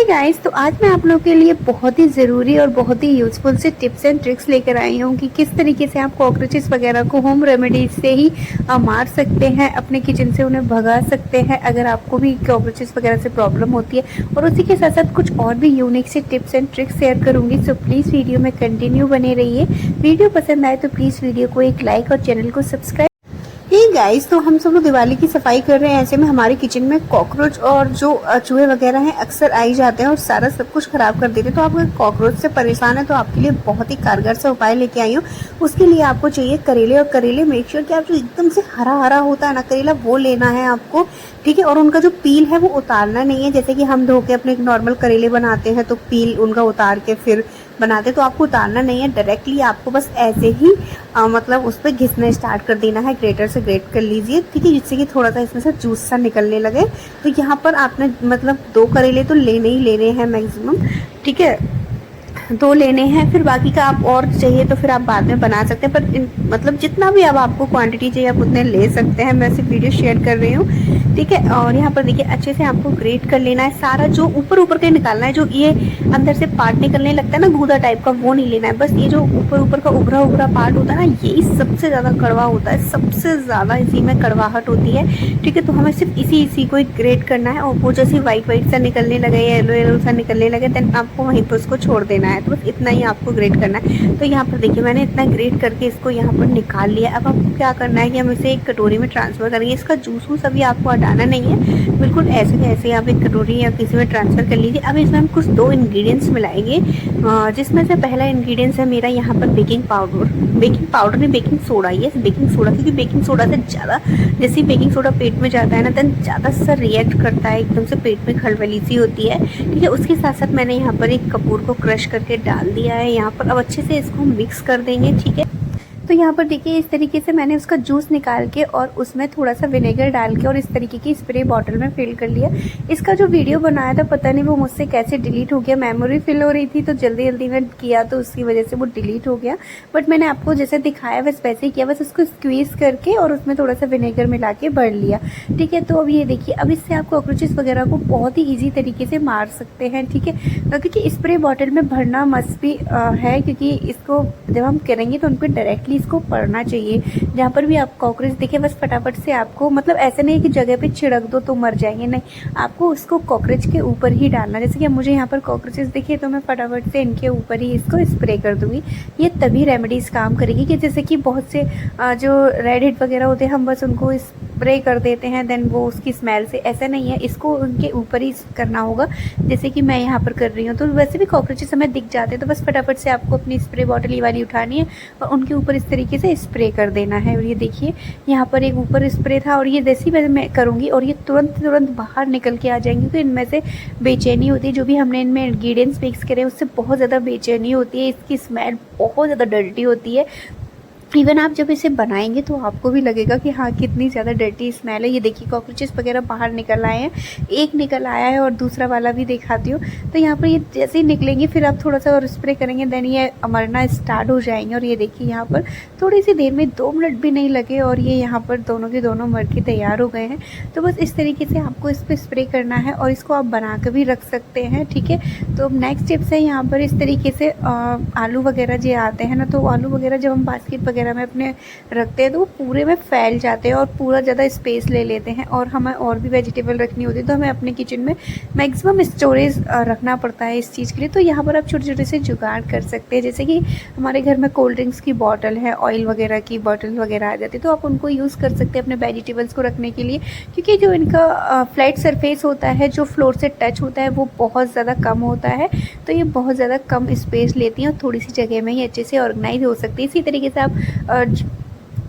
Guys, तो आज मैं आप लोगों के लिए बहुत ही ज़रूरी और बहुत ही यूज़फुल से टिप्स एंड ट्रिक्स लेकर आई हूँ कि किस तरीके से आप कॉकरोचेस वगैरह को होम रेमेडीज से ही मार सकते हैं, अपने किचन से उन्हें भगा सकते हैं अगर आपको भी कॉकरोचेस वगैरह से प्रॉब्लम होती है। और उसी के साथ साथ कुछ और भी यूनिक से टिप्स एंड ट्रिक्स शेयर करूँगी। सो प्लीज़ वीडियो में कंटिन्यू बने रहिए। वीडियो पसंद आए तो प्लीज़ वीडियो को एक लाइक और चैनल को सब्सक्राइब। हे गाइस, तो हम सब लोग दिवाली की सफाई कर रहे हैं। ऐसे में हमारे किचन में कॉकरोच और जो चूहे वगैरह हैं अक्सर आ ही जाते हैं और सारा सब कुछ खराब कर देते हैं। तो आप अगर कॉकरोच से परेशान है तो आपके लिए बहुत ही कारगर सा उपाय लेके आई हूँ। उसके लिए आपको चाहिए करेले, और करेले मेक श्योर कि आप जो एकदम से हरा हरा होता है ना करेला, वो लेना है आपको, ठीक है। और उनका जो पील है वो उतारना नहीं है। जैसे कि हम धो के अपने नॉर्मल करेले बनाते हैं तो पील उनका उतार के फिर बनाते, तो आपको उतारना नहीं है। डायरेक्टली आपको बस ऐसे ही मतलब उस पर घिसना स्टार्ट कर देना है। ग्रेटर से ग्रेट कर लीजिए, ठीक है, जिससे कि थोड़ा सा इसमें से जूस सा निकलने लगे। तो यहाँ पर आपने मतलब 2 करेले तो लेने ही लेने हैं मैक्सिमम, ठीक है, 2 लेने हैं। फिर बाकी का आप और चाहिए तो फिर आप बाद में बना सकते हैं, पर मतलब जितना भी अब आपको क्वांटिटी चाहिए आप उतने ले सकते हैं। मैं सिर्फ वीडियो शेयर कर रही हूँ, ठीक है। और यहाँ पर देखिए अच्छे से आपको ग्रेट कर लेना है। सारा जो ऊपर ऊपर का निकालना है, जो ये अंदर से पार्ट निकलने लगता है ना गूदा टाइप का, वो नहीं लेना है। बस ये जो ऊपर ऊपर का उभरा उभरा पार्ट होता है ना, यही सबसे ज़्यादा कड़वा होता है, सबसे ज़्यादा इसी में कड़वाहट होती है, ठीक है। तो हमें सिर्फ इसी को ग्रेट करना है। और वो जैसे वाइट वाइट सा निकलने लगे, येलो येलो सा निकलने लगे, देन आपको वहीं पर उसको छोड़ देना है। तो बस इतना ही आपको ग्रेट करना है। तो यहाँ पर देखिए मैंने इतना ग्रेट करके इसको यहाँ पर निकाल लिया। अब आपको क्या करना है कि हम इसे एक कटोरी में ट्रांसफ़र करेंगे। इसका जूस वूस अभी आपको हटाना नहीं है, बिल्कुल ऐसे कैसे आप एक कटोरी या किसी में ट्रांसफ़र कर लीजिए। अब इसमें हम कुछ 2 इंग्रेडिएंट्स मिलाएंगे, जिसमें से पहला इंग्रेडिएंट्स है मेरा यहाँ पर बेकिंग पाउडर नहीं, बेकिंग सोडा। ये बेकिंग सोडा, क्योंकि बेकिंग सोडा से ज़्यादा, जैसे बेकिंग सोडा पेट में जाता है ना, देन ज़्यादा सा रिएक्ट करता है, एकदम से पेट में खलबली सी होती है, ठीक है। उसके साथ साथ मैंने यहाँ पर एक कपूर को क्रश करके डाल दिया है यहाँ पर। अब अच्छे से इसको मिक्स कर देंगे, ठीक है। तो यहाँ पर देखिए इस तरीके से मैंने उसका जूस निकाल के और उसमें थोड़ा सा विनेगर डाल के और इस तरीके की स्प्रे बॉटल में फिल कर लिया। इसका जो वीडियो बनाया था पता नहीं वो मुझसे कैसे डिलीट हो गया, मेमोरी फिल हो रही थी तो जल्दी जल्दी में किया तो उसकी वजह से वो डिलीट हो गया। बट मैंने आपको जैसे दिखाया बस वैसे ही किया, बस उसको स्क्वीज़ करके और उसमें थोड़ा सा विनेगर मिला के भर लिया, ठीक है। तो अब ये देखिए, अब इससे आप कॉकरोचेस वगैरह को बहुत ही ईजी तरीके से मार सकते हैं, ठीक है। क्योंकि स्प्रे बॉटल में भरना मस्ट भी है, क्योंकि इसको जब हम करेंगे तो उन पर डायरेक्टली इसको पड़ना चाहिए। जहाँ पर भी आप कॉकरोच देखें बस फटाफट से आपको, मतलब ऐसे नहीं कि जगह पे छिड़क दो तो मर जाएंगे, नहीं, आपको उसको कॉकरोच के ऊपर ही डालना। जैसे कि अब मुझे यहाँ पर कॉकरोचेस दिखे तो मैं फटाफट से इनके ऊपर ही इसको स्प्रे कर दूंगी। ये तभी रेमेडीज़ काम करेगी कि जैसे कि बहुत से जो रेड हिट वगैरह होते हैं हम बस उनको स्प्रे कर देते हैं, देन वो उसकी स्मेल से, ऐसा नहीं है, इसको उनके ऊपर ही करना होगा जैसे कि मैं यहाँ पर कर रही हूँ। तो वैसे भी कॉकरोचेस हमें दिख जाते हैं तो बस फटाफट से आपको अपनी स्प्रे बॉटल ये वाली उठानी है और उनके ऊपर इस तरीके से स्प्रे कर देना है। और ये देखिए यहाँ पर एक ऊपर स्प्रे था और ये जैसी मैं करूँगी और ये तुरंत बाहर निकल के आ जाएंगे, क्योंकि इनमें से बेचैनी होती है, जो भी हमने इनमें इंग्रेडिएंट्स मिक्स करे उससे बहुत ज़्यादा बेचैनी होती है, इसकी स्मेल बहुत ज़्यादा डर्टी होती है। इवन आप जब इसे बनाएंगे तो आपको भी लगेगा कि हाँ कितनी ज़्यादा डर्टी स्मेल है। ये देखिए कॉकरोचेस वगैरह बाहर निकल आए हैं, एक निकल आया है और दूसरा वाला भी दिखाती हूँ। तो यहाँ पर ये जैसे ही निकलेंगे फिर आप थोड़ा सा और स्प्रे करेंगे, देन ये मरना स्टार्ट हो जाएंगे। और ये देखिए यहाँ पर थोड़ी सी देर में 2 मिनट भी नहीं लगे और ये यहाँ पर दोनों के दोनों मर के तैयार हो गए हैं। तो बस इस तरीके से आपको इस पर स्प्रे करना है और इसको आप बना कर भी रख सकते हैं, ठीक है। तो नेक्स्ट टिप्स है यहाँ पर इस तरीके से आलू वगैरह जो आते हैं ना, तो आलू वगैरह जब हम बास्केट वगैरह में अपने रखते हैं तो वो पूरे में फैल जाते हैं और पूरा ज़्यादा स्पेस ले लेते हैं। और हमें और भी वेजिटेबल रखनी होती है तो हमें अपने किचन में मैक्सिमम स्टोरेज रखना पड़ता है इस चीज़ के लिए। तो यहाँ पर आप छोटे छोटे से जुगाड़ कर सकते हैं, जैसे कि हमारे घर में कोल्ड ड्रिंक्स की बॉटल है, ऑयल वगैरह की बॉटल वगैरह आ जाती है, तो आप उनको यूज़ कर सकते हैं अपने वेजिटेबल्स को रखने के लिए। क्योंकि जो इनका फ्लैट सरफेस होता है जो फ्लोर से टच होता है वो बहुत ज़्यादा कम होता है, तो ये बहुत ज़्यादा कम स्पेस लेती हैं और थोड़ी सी जगह में ही अच्छे से ऑर्गेनाइज हो सकती है। इसी तरीके से आप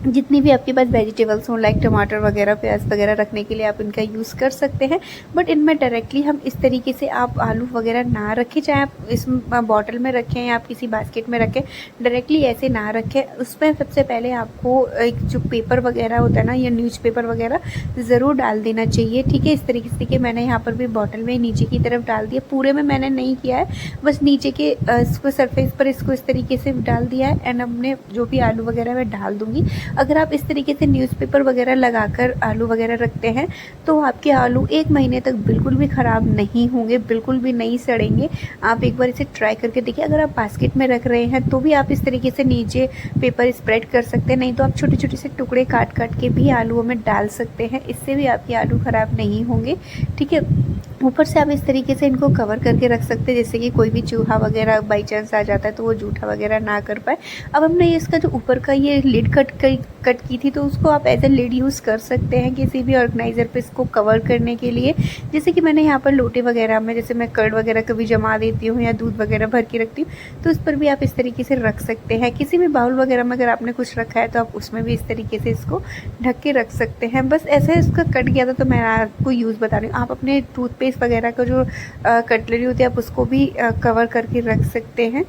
जितनी भी आपके पास वेजिटेबल्स हों, लाइक टमाटर वगैरह, प्याज वगैरह रखने के लिए आप इनका यूज़ कर सकते हैं। बट इनमें डायरेक्टली हम इस तरीके से आप आलू वगैरह ना रखें, चाहे आप इस बॉटल में रखें या आप किसी बास्केट में रखें, डायरेक्टली ऐसे ना रखें। उसमें सबसे पहले आपको एक जो पेपर वगैरह होता है ना, या न्यूज़पेपर वगैरह ज़रूर डाल देना चाहिए, ठीक है। इस तरीके से देखिए मैंने यहाँ पर भी बॉटल में नीचे की तरफ डाल दिया, पूरे में मैंने नहीं किया है, बस नीचे के इसको सरफेस पर इसको इस तरीके से डाल दिया है। एंड अपने जो भी आलू वगैरह मैं डाल दूँगी अगर आप इस तरीके से न्यूज़पेपर वगैरह लगाकर आलू वगैरह रखते हैं तो आपके आलू 1 महीने तक बिल्कुल भी ख़राब नहीं होंगे, बिल्कुल भी नहीं सड़ेंगे। आप एक बार इसे ट्राई करके देखिए। अगर आप बास्केट में रख रहे हैं तो भी आप इस तरीके से नीचे पेपर स्प्रेड कर सकते हैं, नहीं तो आप छोटे-छोटे से टुकड़े काट-काट के भी आलूओं में डाल सकते हैं। इससे भी आपके आलू ख़राब नहीं होंगे, ठीक है। ऊपर से आप इस तरीके से इनको कवर करके रख सकते हैं, जैसे कि कोई भी चूहा वगैरह बाई चांस आ जाता है तो वो जूठा वगैरह ना कर पाए। अब हमने इसका जो ऊपर का ये लिड कट की थी तो उसको आप एज ए लिड यूज़ कर सकते हैं किसी भी ऑर्गेनाइज़र पे इसको कवर करने के लिए। जैसे कि मैंने यहाँ पर लोटे वगैरह में, जैसे मैं कर्ड वगैरह कभी जमा देती हूँ या दूध वगैरह भर के रखती हूँ, तो उस पर भी आप इस तरीके से रख सकते हैं। किसी भी बाउल वगैरह में अगर आपने कुछ रखा है तो आप उसमें भी इस तरीके से इसको ढक के रख सकते हैं। बस ऐसे इसका कट गया था तो मैं आपको यूज़ बता रही हूँ। आप अपने टूथपेस्ट वगैरह का जो कटलरी होती है आप उसको भी कवर करके रख सकते हैं।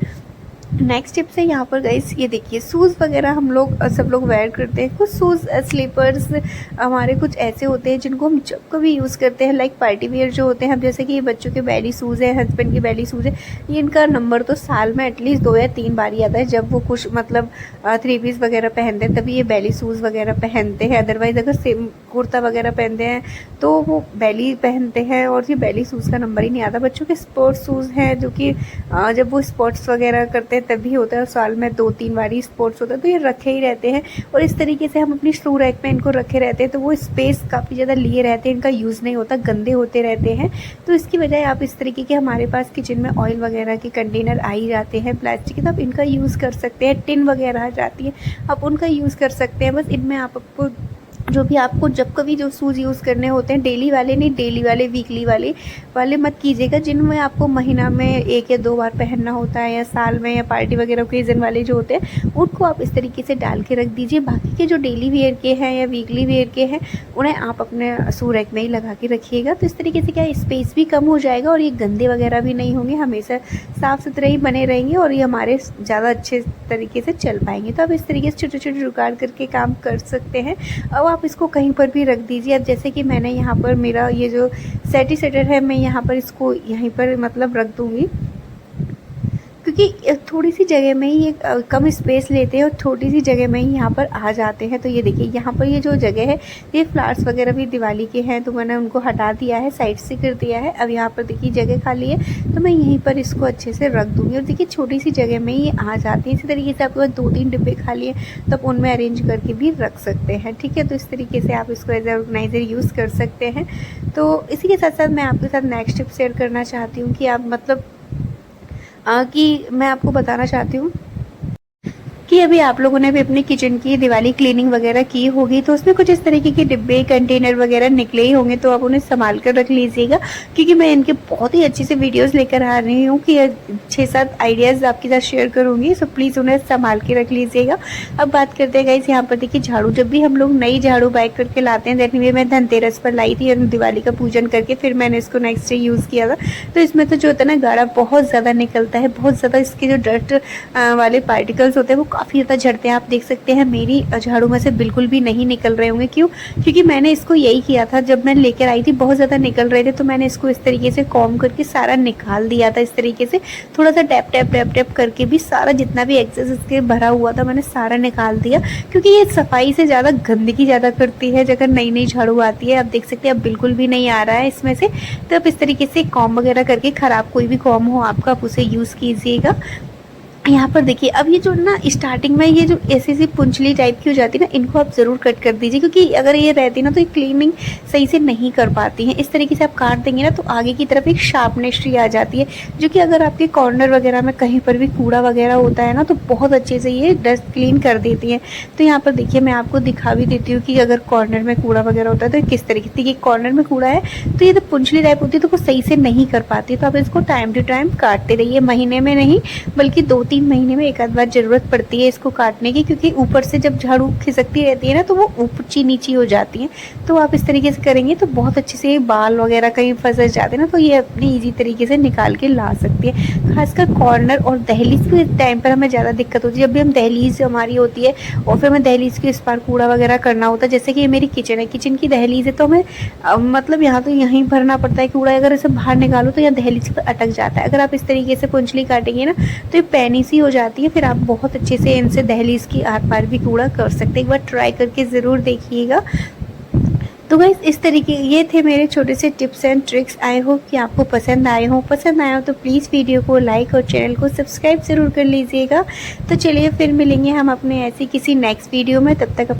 नेक्स्ट टिप्स है यहाँ पर गाइस, ये देखिए शूज़ वगैरह हम लोग सब लोग वेयर करते हैं। कुछ शूज़ स्लीपर्स हमारे कुछ ऐसे होते हैं जिनको हम जब कभी यूज़ करते हैं, लाइक पार्टी वियर जो होते हैं। हम जैसे कि ये बच्चों के बैली शूज़ है, हस्बैंड के बैली शूज़ है, ये इनका नंबर तो साल में एटलीस्ट 2 या 3 बार ही आता है। जब वो कुछ मतलब 3 पीस वगैरह पहनते हैं तभी ये बैली शूज़ वगैरह पहनते हैं। अदरवाइज़ अगर सेम कुर्ता वगैरह पहनते हैं तो वो बैली पहनते हैं और ये बैली शूज़ का नंबर ही नहीं आता। बच्चों के स्पोर्ट्स शूज़ हैं जो कि जब वो स्पोर्ट्स वगैरह करते हैं तभी होता है, और साल में 2-3 बार ही स्पोर्ट्स होता है तो ये रखे ही रहते हैं। और इस तरीके से हम अपनी शू रैक में इनको रखे रहते हैं तो वो स्पेस काफ़ी ज़्यादा लिए रहते हैं, इनका यूज़ नहीं होता, गंदे होते रहते हैं। तो इसकी वजह आप इस तरीके के हमारे पास किचन में ऑयल वगैरह के कंटेनर आ ही जाते हैं प्लास्टिक के, तो आप इनका यूज़ कर सकते हैं। टिन वगैरह आ जाती है, आप उनका यूज़ कर सकते हैं। बस इनमें आपको जो भी आपको जब कभी जो शूज़ यूज़ करने होते हैं, डेली वाले नहीं, डेली वाले वीकली वाले मत कीजिएगा। जिनमें आपको महीना में 1 या 2 बार पहनना होता है, या साल में, या पार्टी वगैरह ओकेज़न वाले जो होते हैं उनको आप इस तरीके से डाल के रख दीजिए। बाकी के जो डेली वेयर के हैं या वीकली वेयर के हैं उन्हें आप अपने शू रैक में ही लगा के रखिएगा। तो इस तरीके से क्या है, स्पेस भी कम हो जाएगा और ये गंदे वगैरह भी नहीं होंगे, हमेशा साफ़ सुथरे ही बने रहेंगे और ये हमारे ज़्यादा अच्छे तरीके से चल पाएंगे। तो आप इस तरीके से छोटे-छोटे जुगाड़ करके काम कर सकते हैं। अब आप इसको कहीं पर भी रख दीजिए। अब जैसे कि मैंने यहाँ पर मेरा ये जो सेटी सेटर है, मैं यहाँ पर इसको यहीं पर मतलब रख दूँगी, क्योंकि थोड़ी सी जगह में ही ये कम स्पेस लेते हैं और छोटी सी जगह में ही यहाँ पर आ जाते हैं। तो ये देखिए यहाँ पर ये जो जगह है, ये फ्लावर्स वगैरह भी दिवाली के हैं तो मैंने उनको हटा दिया है, साइड से कर दिया है। अब यहाँ पर देखिए जगह खाली है तो मैं यहीं पर इसको अच्छे से रख दूँगी। और देखिए छोटी सी जगह में ही ये आ जाती है। इसी तरीके से आपके पास 2-3 डिब्बे खाली हैं तो आप उनमें अरेंज करके भी रख सकते हैं, ठीक है। तो इस तरीके से आप इसको एज ए ऑर्गेनाइज़र यूज़ कर सकते हैं। तो इसी के साथ साथ मैं आपके साथ नेक्स्ट टिप शेयर करना चाहती हूँ कि आप मतलब कि मैं आपको बताना चाहती हूँ कि अभी आप लोगों ने भी अपने किचन की दिवाली क्लीनिंग वगैरह की होगी तो उसमें कुछ इस तरीके के डिब्बे कंटेनर वगैरह निकले ही होंगे, तो आप उन्हें संभाल कर रख लीजिएगा। क्योंकि मैं इनके बहुत ही अच्छे से वीडियोस लेकर आ रही हूँ कि 6-7 आइडियाज़ आपके साथ शेयर करूँगी, सो प्लीज़ उन्हें संभाल के रख लीजिएगा। अब बात करते हैं गाइस, यहाँ पर देखिए झाड़ू, जब भी हम लोग नई झाड़ू बाय करके लाते हैं, दैट मैं धनतेरस पर लाई थी और दिवाली का पूजन करके फिर मैंने इसको नेक्स्ट डे यूज़ किया था। तो इसमें तो जो होता है ना, गाढ़ा बहुत ज़्यादा निकलता है, बहुत ज़्यादा इसके जो डस्ट वाले पार्टिकल्स होते हैं वो काफ़ी ज़्यादा झड़ते हैं। आप देख सकते हैं मेरी झाड़ू में से बिल्कुल भी नहीं निकल रहे होंगे। क्यों? क्योंकि मैंने इसको यही किया था, जब मैं लेकर आई थी बहुत ज़्यादा निकल रहे थे तो मैंने इसको इस तरीके से कॉम करके सारा निकाल दिया था। इस तरीके से थोड़ा सा टैप टैप टैप टैप करके भी सारा जितना भी एक्सेस इसके भरा हुआ था मैंने सारा निकाल दिया। क्योंकि ये सफाई से ज़्यादा गंदगी ज़्यादा करती है। अगर नई नई झाड़ू आती है, आप देख सकते हैं अब बिल्कुल भी नहीं आ रहा है इसमें से। तो आप इस तरीके से कॉम वगैरह करके, ख़राब कोई भी कॉम हो आपका, आप उसे यूज़ कीजिएगा। यहाँ पर देखिए अब ये जो ना स्टार्टिंग में ये जो ऐसी पुंछली टाइप की हो जाती है ना, इनको आप ज़रूर कट कर दीजिए। क्योंकि अगर ये रहती ना तो ये क्लीनिंग सही से नहीं कर पाती हैं। इस तरीके से आप काट देंगे ना तो आगे की तरफ एक शार्पनेस आ जाती है, जो कि अगर आपके कॉर्नर वगैरह में कहीं पर भी कूड़ा वगैरह होता है ना तो बहुत अच्छे से ये डस्ट क्लीन कर देती हैं। तो यहाँ पर देखिए मैं आपको दिखा भी देती हूँ कि अगर कॉर्नर में कूड़ा वगैरह होता है तो किस तरीके से, ये कॉर्नर में कूड़ा है तो ये तो पुंछली टाइप होती है तो वो सही से नहीं कर पाती। तो आप इसको टाइम टू टाइम काटते रहिए, महीने में नहीं बल्कि 2-3 महीने में एक आध बार ज़रूरत पड़ती है इसको काटने की। क्योंकि ऊपर से जब झाड़ू खिसकती रहती है ना तो वो ऊंची नीची हो जाती है। तो आप इस तरीके से करेंगे तो बहुत अच्छे से बाल वगैरह कहीं फंस जाते हैं ना तो ये अपनी ईजी तरीके से निकाल के ला सकती है। खासकर कॉर्नर और दहलीज के टाइम पर हमें ज़्यादा दिक्कत होती है। जब भी हम दहलीज हमारी होती है और फिर हमें दहलीज के इस पार कूड़ा वगैरह करना होता है, जैसे कि ये मेरी किचन है, किचन की दहलीज है तो हमें मतलब यहाँ तो यहीं भरना पड़ता है कूड़ा। अगर इसे बाहर निकालो तो यहाँ दहलीज पर अटक जाता है। अगर आप इस तरीके से पुंछली काटेंगे ना तो ये पैनी पुरानी सी हो जाती है, फिर आप बहुत अच्छे से इनसे दहलीज़ की आर पार भी कूड़ा कर सकते हैं। एक बार ट्राई करके ज़रूर देखिएगा। तो गाइस इस तरीके ये थे मेरे छोटे से tips and tricks. I hope कि आपको पसंद आए हों। पसंद आया हो तो प्लीज़ वीडियो को लाइक और चैनल को सब्सक्राइब ज़रूर कर लीजिएगा। तो चलिए फिर मिलेंगे हम अपने ऐसी किसी नेक्स्ट वीडियो में। तब तक